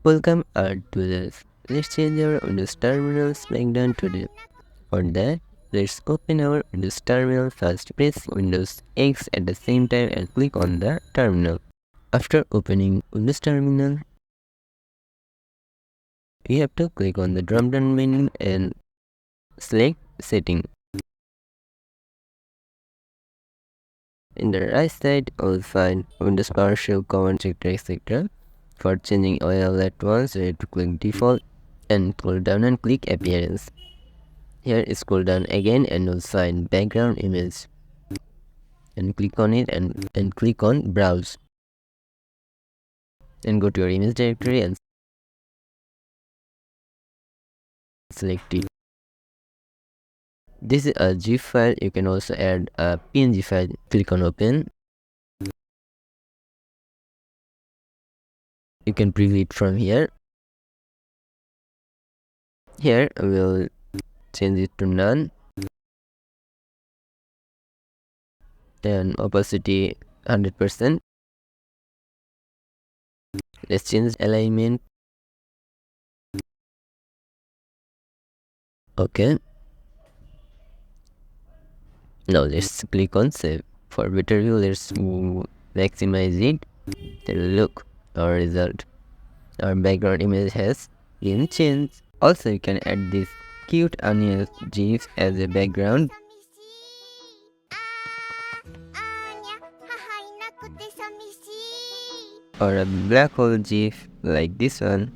Welcome to this. Let's change our Windows Terminal's background today. For that, let's open our Windows Terminal first. Press Windows X at the same time and click on the terminal. After opening Windows Terminal, you have to click on the drop down menu and select Setting. In the right side, you will find Windows PowerShell command sector etc. For changing all at once, you have to click Default and scroll down and click Appearance. Here scroll down again and you'll find background image and click on it and click on browse and go to your image directory and select it. This is a zip file. You can also add a png file. Click on open. You can preview it from here. Here I will change it to none and opacity 100%. Let's change alignment. Okay. Now let's click on save. For better view, let's maximize it. Then look our result. Our background image has been changed. Also, you can add this cute onion gif as a background or a black hole gif like this one.